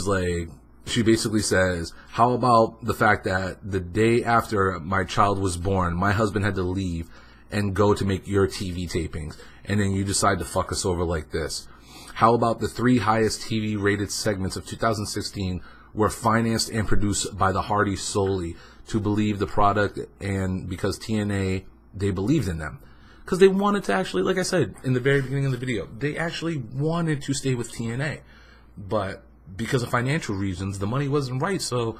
basically says, how about the fact that the day after my child was born, my husband had to leave and go to make your TV tapings, and then you decide to fuck us over like this? How about the 3 highest TV rated segments of 2016 were financed and produced by the Hardys solely to believe the product, and because TNA, they believed in them. Because they wanted to actually, like I said in the very beginning of the video, they actually wanted to stay with TNA. But because of financial reasons, the money wasn't right. So,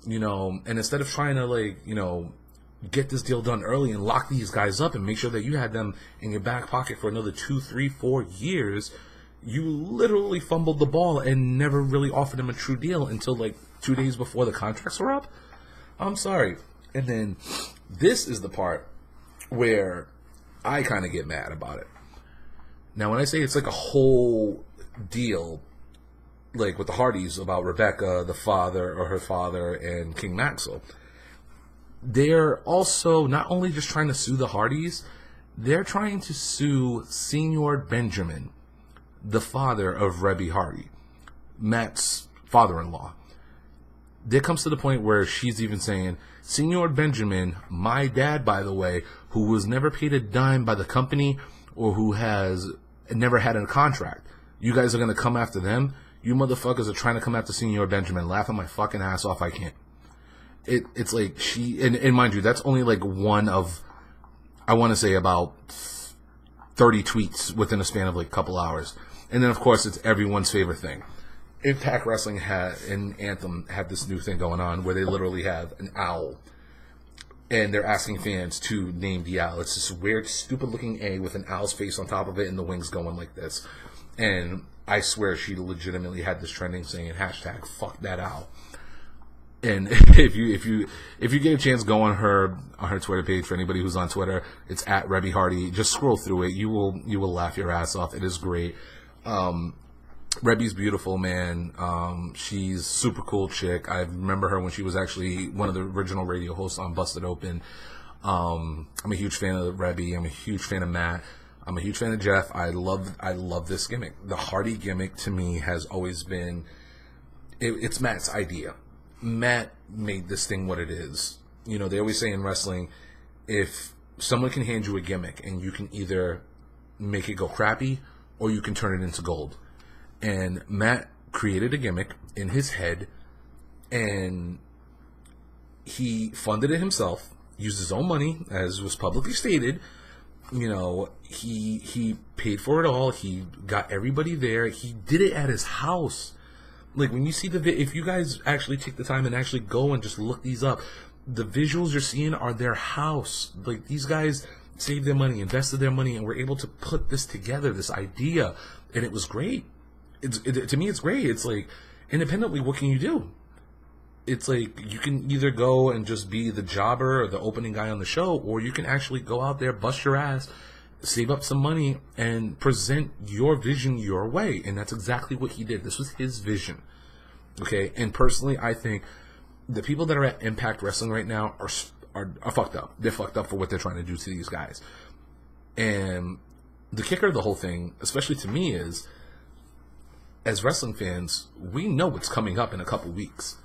and instead of trying to, get this deal done early and lock these guys up and make sure that you had them in your back pocket for another 2, 3, 4 years, you literally fumbled the ball and never really offered them a true deal until 2 days before the contracts were up. I'm sorry. And then this is the part where I kind of get mad about it. Now, when I say it's a whole deal, with the Hardys about Rebecca, the father, or her father, and King Maxwell, they're also not only just trying to sue the Hardys, they're trying to sue Senor Benjamin, the father of Reby Hardy, Matt's father-in-law. There comes to the point where she's even saying, Senor Benjamin, my dad, by the way, who was never paid a dime by the company or who has never had a contract. You guys are going to come after them? You motherfuckers are trying to come after Senor Benjamin. Laughing my fucking ass off, I can't. It's she, and mind you, that's only one of, I want to say about 30 tweets within a span of a couple hours. And then, of course, it's everyone's favorite thing. Impact Wrestling and Anthem have this new thing going on where they literally have an owl. And they're asking fans to name the owl. It's this weird, stupid-looking A with an owl's face on top of it and the wings going like this. And I swear she legitimately had this trending saying, hashtag, fuck that owl. And if you get a chance, go on her Twitter page. For anybody who's on Twitter, it's at Reby Hardy. Just scroll through it. You will laugh your ass off. It is great. Reby's beautiful, man. She's super cool chick. I remember her when she was actually one of the original radio hosts on Busted Open. I'm a huge fan of Reby. I'm a huge fan of Matt. I'm a huge fan of Jeff. I love this gimmick. The Hardy gimmick to me has always been, it's Matt's idea. Matt made this thing what it is. They always say in wrestling, if someone can hand you a gimmick and you can either make it go crappy or you can turn it into gold. And Matt created a gimmick in his head and he funded it himself, used his own money, as was publicly stated. He paid for it all. He got everybody there. He did it at his house. When you see if you guys actually take the time and actually go and just look these up, the visuals you're seeing are their house. These guys saved their money, invested their money, and were able to put this together, this idea, and it was great. To me, it's great. It's independently, what can you do? It's you can either go and just be the jobber or the opening guy on the show, or you can actually go out there, bust your ass, save up some money, and present your vision your way. And that's exactly what he did. This was his vision. Okay? And personally, I think the people that are at Impact Wrestling right now are fucked up. They're fucked up for what they're trying to do to these guys. And the kicker of the whole thing, especially to me, is, as wrestling fans, we know what's coming up in a couple weeks.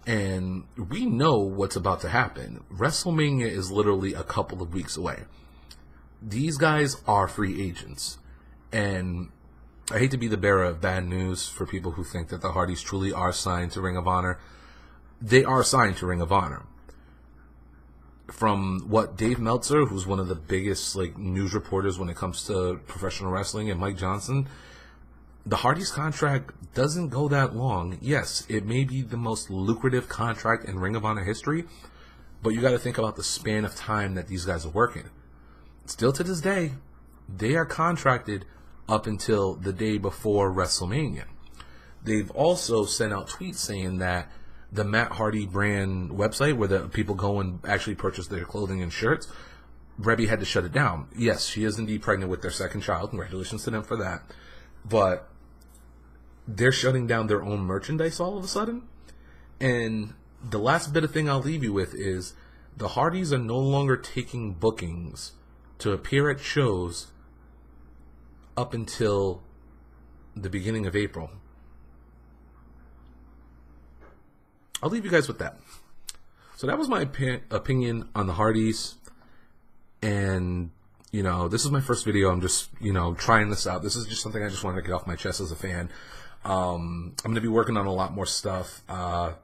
And we know what's about to happen. WrestleMania is literally a couple of weeks away. These guys are free agents. And I hate to be the bearer of bad news for people who think that the Hardys truly are signed to Ring of Honor. They are signed to Ring of Honor. From what Dave Meltzer, who's one of the biggest news reporters when it comes to professional wrestling, and Mike Johnson, the Hardys contract doesn't go that long. Yes, it may be the most lucrative contract in Ring of Honor history, but you got to think about the span of time that these guys are working. Still to this day, they are contracted up until the day before WrestleMania. They've also sent out tweets saying that the Matt Hardy brand website where the people go and actually purchase their clothing and shirts, Rebby had to shut it down. Yes, she is indeed pregnant with their second child. Congratulations to them for that. But they're shutting down their own merchandise all of a sudden. And the last bit of thing I'll leave you with is the Hardys are no longer taking bookings to appear at shows up until the beginning of April. I'll leave you guys with that. So that was my opinion on the Hardys. And, you know, this is my first video. I'm just, you know, trying this out. This is just something I just wanted to get off my chest as a fan. I'm going to be working on a lot more stuff.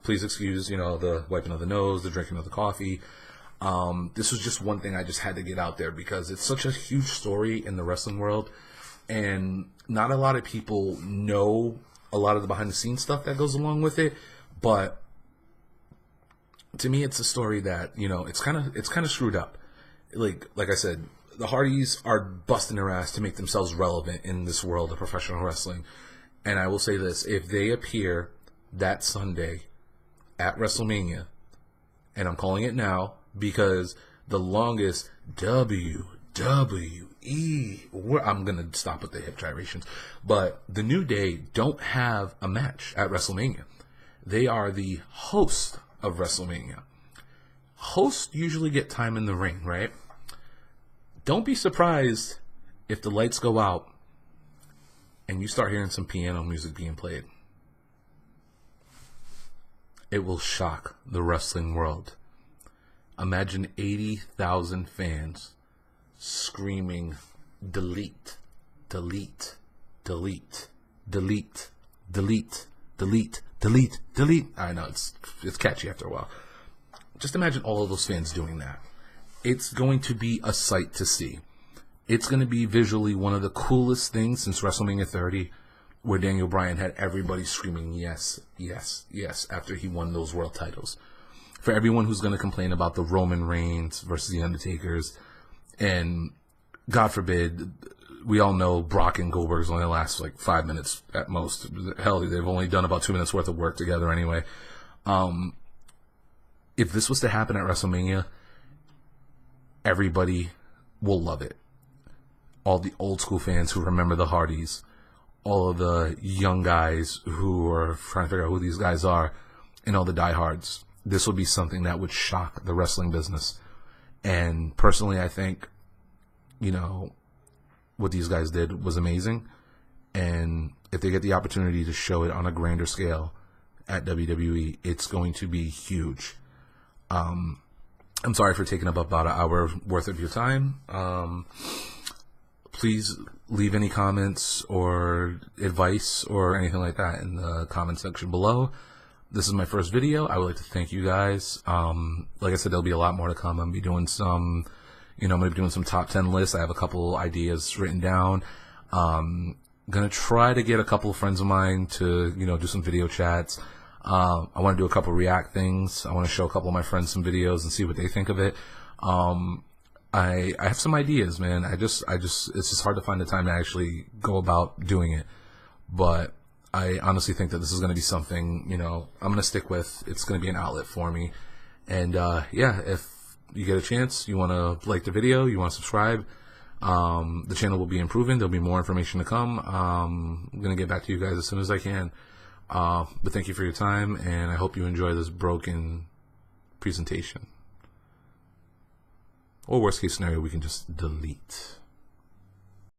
Please excuse, you know, the wiping of the nose, the drinking of the coffee. This was just one thing I just had to get out there because it's such a huge story in the wrestling world. And not a lot of people know a lot of the behind the scenes stuff that goes along with it. But to me, it's a story that, you know, it's kind of screwed up. Like I said, the Hardys are busting their ass to make themselves relevant in this world of professional wrestling. And I will say this, if they appear that Sunday at WrestleMania, and I'm calling it now because the longest WWE, I'm going to stop with the hip gyrations, but the New Day don't have a match at WrestleMania. They are the host of WrestleMania. Hosts usually get time in the ring, right? Don't be surprised if the lights go out and you start hearing some piano music being played. It will shock the wrestling world. Imagine 80,000 fans screaming, delete, delete, delete, delete, delete, delete, delete, delete. I know, it's catchy after a while. Just imagine all of those fans doing that. It's going to be a sight to see. It's going to be visually one of the coolest things since WrestleMania 30, where Daniel Bryan had everybody screaming yes, yes, yes after he won those world titles. For everyone who's going to complain about the Roman Reigns versus the Undertakers, and God forbid, we all know Brock and Goldberg's only last like 5 minutes at most. Hell, they've only done about 2 minutes worth of work together anyway. If this was to happen at WrestleMania, everybody will love it. All the old school fans who remember the Hardys, all of the young guys who are trying to figure out who these guys are, and all the diehards. This will be something that would shock the wrestling business. And personally, I think, you know, what these guys did was amazing. And if they get the opportunity to show it on a grander scale at WWE, it's going to be huge. I'm sorry for taking up about an hour worth of your time. Please leave any comments or advice or anything like that in the comment section below. This is my first video. I would like to thank you guys. Like I said, there'll be a lot more to come. I'm going to be doing some, I'm going to be doing some top 10 lists. I have a couple ideas written down. I'm going to try to get a couple of friends of mine to, do some video chats. I want to do a couple React things. I want to show a couple of my friends some videos and see what they think of it. I have some ideas, man. It's just hard to find the time to actually go about doing it. But I honestly think that this is going to be something, I'm going to stick with. It's going to be an outlet for me. And, if you get a chance, you want to like the video, you want to subscribe, the channel will be improving. There'll be more information to come. I'm going to get back to you guys as soon as I can. But thank you for your time, and I hope you enjoy this broken presentation. Or worst case scenario, we can just delete.